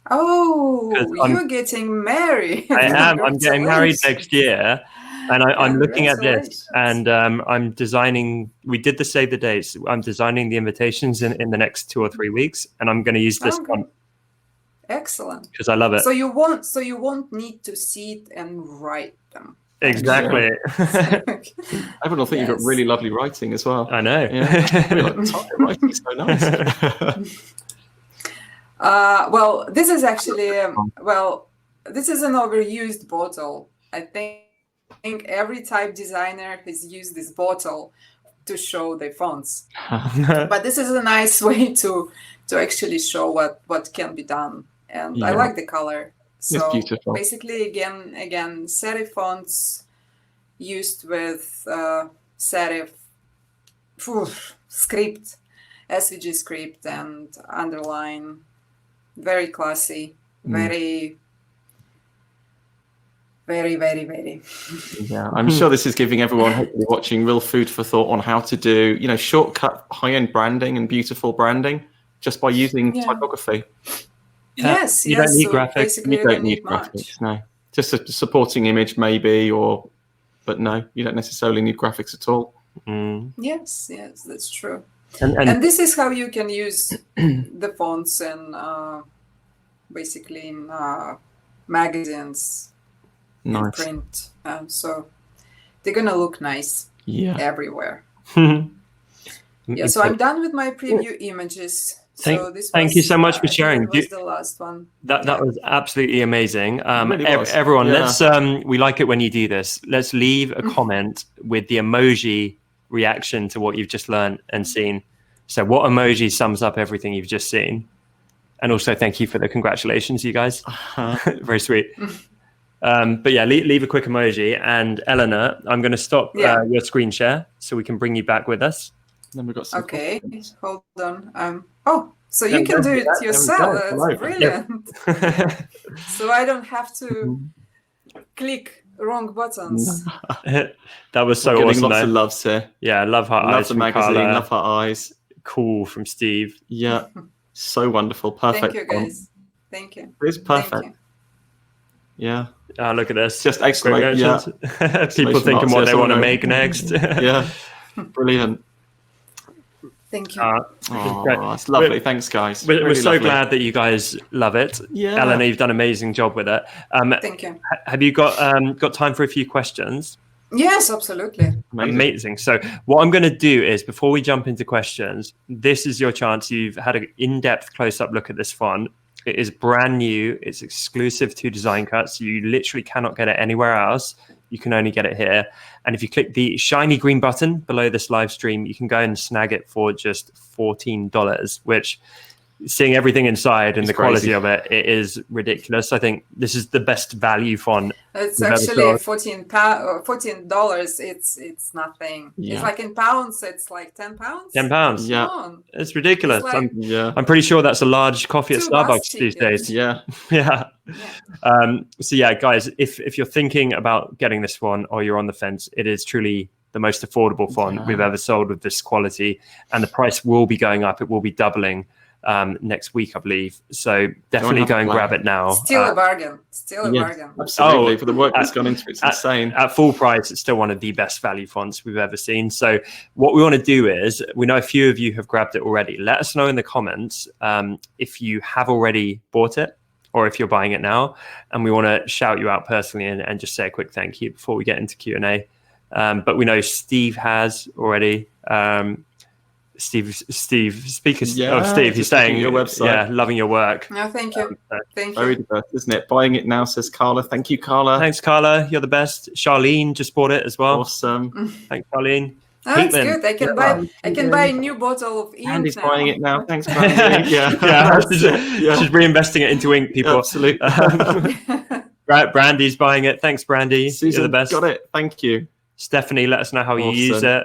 Oh, you're getting married. I am. I'm getting married next year. And I'm looking at this and I'm designing, we did the save the dates. I'm designing the invitations in the next 2 or 3 weeks. And I'm going to use this font. Excellent. Because I love it. So you won't need to sit and write them. Exactly. I don't think you've got really lovely writing as well. I know. Yeah. Writing is so nice. Well, this is actually this is an overused bottle. I think every type designer has used this bottle to show their fonts. But this is a nice way to actually show what can be done. And I like the color. So it's beautiful. Basically, again, serif fonts used with serif script, SVG script, and underline. Very classy, very. Yeah, I'm sure this is giving everyone hopefully watching real food for thought on how to do, shortcut high-end branding and beautiful branding just by using typography. Yes, you don't need graphics. You don't need graphics, no. just a supporting image maybe, but no, you don't necessarily need graphics at all. Yes, that's true. And this is how you can use the fonts in basically in magazines, in print. So they're gonna look nice everywhere. So I'm done with my preview images. Thank you so much for sharing. That was the last one. That was absolutely amazing. Really was. Everyone, let's we like it when you do this. Let's leave a comment with the emoji reaction to what you've just learned and seen. So what emoji sums up everything you've just seen? And also thank you for the congratulations, you guys. Very sweet. But yeah, leave a quick emoji. And Elena, I'm going to stop your screen share so we can bring you back with us. Then we've got some questions. Hold on. So you can do it yourself. That's brilliant. So I don't have to click wrong buttons. That was so We're awesome. Lots of loves here. Yeah, love her eyes. Love the magazine. Carla. Love her eyes. Cool from Steve. Yeah, so wonderful. Perfect. Thank you, guys. Thank you. It's perfect. Yeah. Look at this. Just excellent. Yeah. People thinking what they want to make next. Yeah. Brilliant. Thank you. It's lovely. Thanks, guys. We're really so glad that you guys love it. Yeah. Elena, you've done an amazing job with it. Thank you. Have you got time for a few questions? Yes, absolutely. Amazing. So what I'm going to do is, before we jump into questions, this is your chance. You've had an in-depth close-up look at this font. It is brand new. It's exclusive to Design Cuts. You literally cannot get it anywhere else. You can only get it here. And if you click the shiny green button below this live stream, you can go and snag it for just $14, which, seeing everything inside and the quality of it, it is ridiculous. I think this is the best value font. It's actually $14. It's nothing. Yeah. It's like in pounds. It's like £10. £10. Yeah, it's ridiculous. It's like, I'm pretty sure that's a large coffee at Starbucks these days. Yeah. So yeah, guys, if you're thinking about getting this one or you're on the fence, it is truly the most affordable font we've ever sold with this quality, and the price will be going up. It will be doubling next week, I believe. So definitely go and grab it now. Still a bargain. Bargain. Absolutely. For the work that's gone into it, it's insane. At full price, it's still one of the best value fonts we've ever seen. So what we want to do is, we know a few of you have grabbed it already. Let us know in the comments if you have already bought it or if you're buying it now. And we want to shout you out personally and just say a quick thank you before we get into Q&A. But we know Steve has already. Steve, speakers. Yeah, Steve, he's saying your website. Loving your work. No, thank you. Thank you. Very diverse, isn't it? Buying it now, says Carla. Thank you, Carla. Thanks, Carla. You're the best. Charlene just bought it as well. Awesome. Thanks, Charlene. That's good. I can buy a new bottle of ink. Andy's now. buying it now. Thanks, Brandy. She's reinvesting it into ink, people. Absolutely. Brandy's buying it. Thanks, Brandy. Susan, you're the best. Got it. Thank you. Stephanie, let us know how you use it.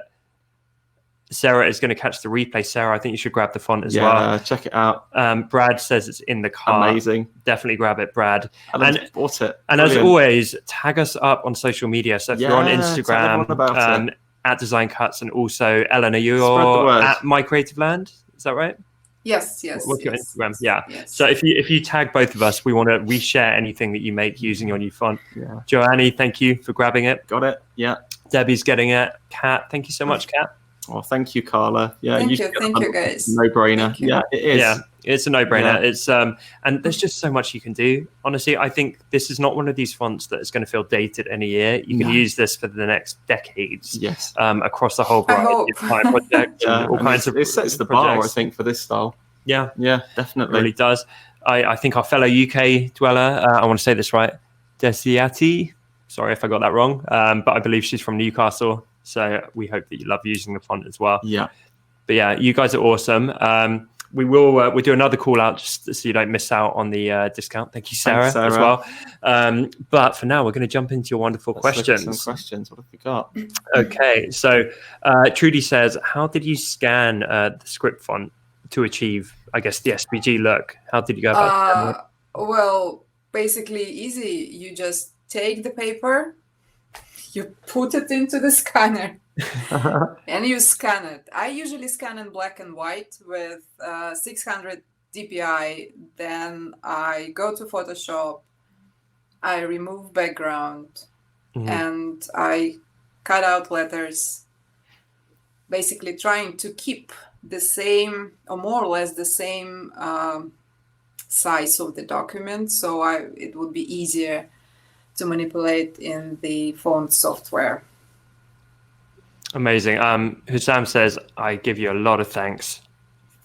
Sarah is going to catch the replay. Sarah, I think you should grab the font as well. Yeah, check it out. Brad says it's in the car. Amazing. Definitely grab it, Brad. And bought it. And as always, tag us up on social media. So if you're on Instagram, at Design Cuts, and also Elena, you're at My Creative Land. Is that right? Yes. What's your Instagram? Yeah. Yes. So if you tag both of us, we want to reshare anything that you make using your new font. Yeah. Joanne, thank you for grabbing it. Got it. Yeah. Debbie's getting it. Kat, thank you so much, Kat. Oh, thank you, Carla. Yeah, thank you, guys. No-brainer. Yeah, it is. Yeah, it's a no-brainer. Yeah. It's and there's just so much you can do. Honestly, I think this is not one of these fonts that is going to feel dated in a year. You can use this for the next decades. Yes. Across the whole variety of client projects and all kinds of. It sets the bar, I think, for this style. Yeah. Yeah, definitely. It really does. I think our fellow UK dweller, I want to say this right, Desiati. Sorry if I got that wrong, but I believe she's from Newcastle. So we hope that you love using the font as well. Yeah. But yeah, you guys are awesome. We'll do another call out just so you don't miss out on the discount. Thank you, Sarah, as well. But for now, we're going to jump into your wonderful questions. Some questions. What have we got? Okay. So Trudy says, how did you scan the script font to achieve, I guess, the SVG look? How did you go about that? Well, basically easy. You just take the paper, you put it into the scanner and you scan it. I usually scan in black and white with 600 dpi. Then I go to Photoshop, I remove background, and I cut out letters, basically trying to keep the same, or more or less the same size of the document, so it would be easier to manipulate in the font software. Amazing. Hussam says, I give you a lot of thanks.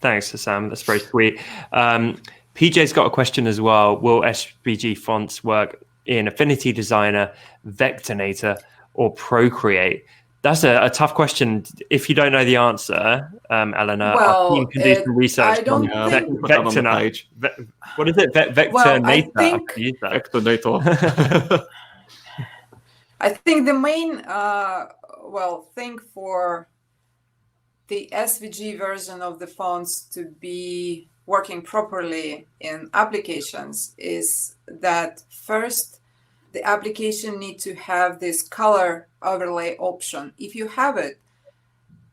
Thanks, Hussam. That's very sweet. PJ's got a question as well. Will SVG fonts work in Affinity Designer, Vectornator, or Procreate? That's a tough question. If you don't know the answer, Elena, our team can do some research on Vectornator. What is it? Vectornator. Vectornator. I think the main thing for the SVG version of the fonts to be working properly in applications is that first the application needs to have this color overlay option. If you have it,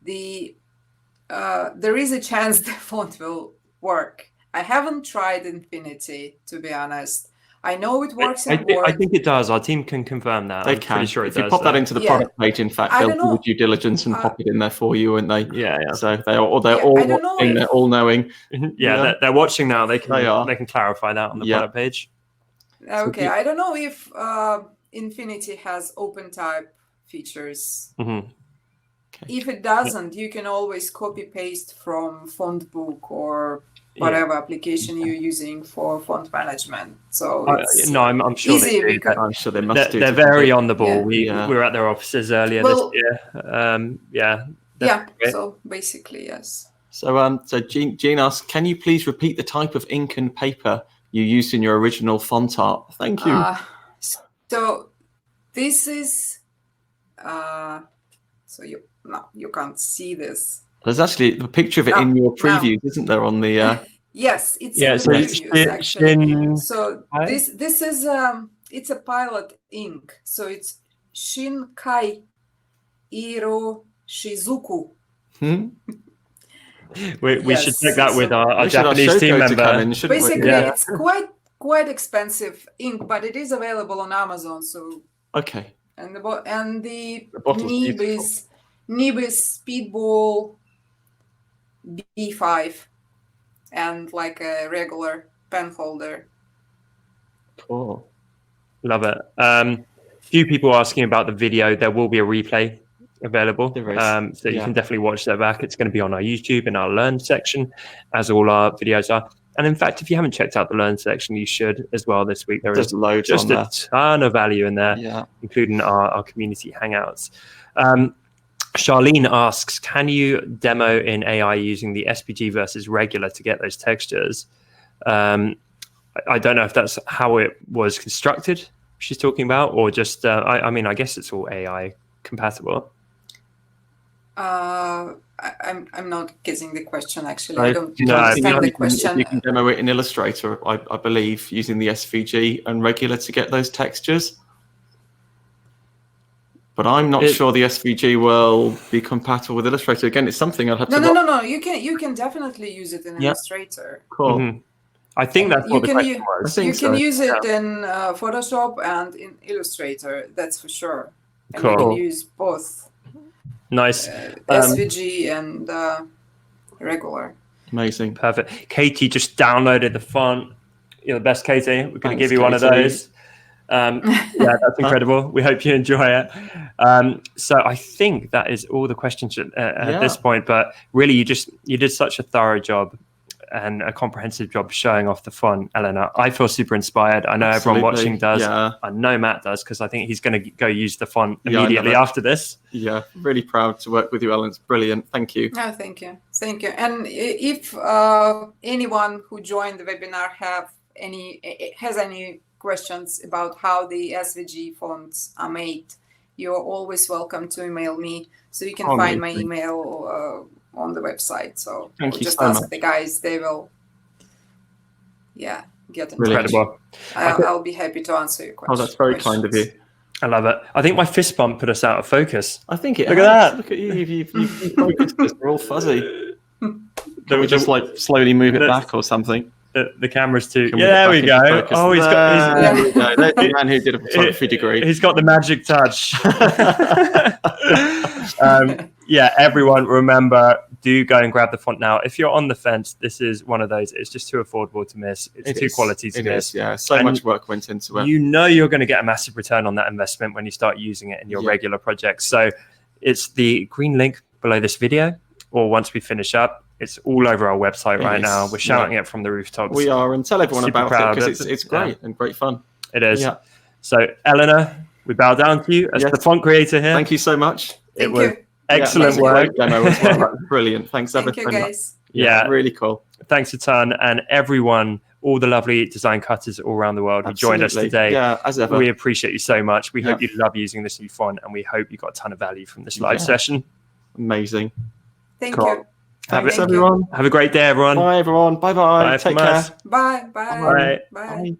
there is a chance the font will work. I haven't tried Infinity, to be honest. I know it works in Word. I think it does. Our team can confirm that. They can. Pretty sure if you pop that into the product page, in fact, they'll do the due diligence and pop it in there for you, won't they? Yeah. So they're all watching, they're all knowing. They're watching now. They can clarify that on the product page. Okay, I don't know if Infinity has OpenType features. Okay. If it doesn't, you can always copy paste from Fontbook or whatever application you're using for font management. So I'm sure easy they do. I'm sure they must do. They're very on the ball. We were at their offices earlier this year. So basically, yes. So Jean asks, can you please repeat the type of ink and paper you used in your original font art? Thank you. So this is you can't see this. There's actually a picture of it in your previews, isn't there? On the yes, it's in the previews actually. So this is it's a pilot ink. So it's Shinkai Iro Shizuku. We should check that with our Japanese team member. Basically, it's quite expensive ink, but it is available on Amazon. So okay. And the nib is Speedball B5 and like a regular pen holder. Cool. Love it. Few people asking about the video. There will be a replay available. So you can definitely watch that back. It's going to be on our YouTube in our Learn section, as all our videos are. And in fact, if you haven't checked out the Learn section, you should as well this week. There's loads just a ton of value in there, including our community hangouts. Charlene asks, can you demo in AI using the SVG versus regular to get those textures? I don't know if that's how it was constructed she's talking about, or just, I guess it's all AI compatible. I'm not getting the question, actually. I don't understand the question. You can demo it in Illustrator, I believe, using the SVG and regular to get those textures. But I'm not sure the SVG will be compatible with Illustrator. Again, it's something I'll have to... No. You can definitely use it in Illustrator. Cool. Mm-hmm. I think that's what the question was. You can use it in Photoshop and in Illustrator, that's for sure. And cool. You can use both. Nice. SVG and regular. Amazing. Perfect. Katie just downloaded the font. You're the best, Katie. We're going to give you one of those. That's incredible. We hope you enjoy it. So I think that is all the questions at this point. But really, you did such a thorough job and a comprehensive job showing off the font, Elena. I feel super inspired. I know everyone watching does. I know Matt does, because I think he's going to go use the font immediately after this. Yeah, really proud to work with you, Ellen. It's brilliant. Thank you. No, thank you. And if anyone who joined the webinar has any questions about how the SVG fonts are made, you're always welcome to email me. So you can find my email on the website. So just ask the guys, they will get in touch. I'll be happy to answer your questions. Oh, that's very kind of you. I love it. I think my fist bump put us out of focus. I think it Look at that. Look at you. You've focused us. We're all fuzzy. Can we just slowly move it back or something? The camera's too. Can Yeah, there we get back go. into focus? Oh, he's got. There we go. There's the man who did a photography degree. He's got the magic touch. Yeah, everyone, remember, do go and grab the font now. If you're on the fence, this is one of those. It's just too affordable to miss. It's too quality to miss. Yeah, so much work went into it. You know you're going to get a massive return on that investment when you start using it in your regular projects. So it's the green link below this video, or once we finish up. It's all over our website right now. We're shouting it from the rooftops. We are, and tell everyone about it because it's great and great fun. It is. Yeah. So, Elena, we bow down to you as the font creator here. Thank you so much. Thank you. Excellent work. Demo as well. That was brilliant. Thanks ever Thank you, guys. Yeah, really cool. Thanks a ton. And everyone, all the lovely design cutters all around the world who joined us today. Yeah, as ever. We appreciate you so much. We hope you love using this new font, and we hope you got a ton of value from this live session. Amazing. Thank you. Thanks, everyone. Have a great day, everyone. Bye, everyone. Bye-bye. Take care. Bye. Bye. Bye. Bye.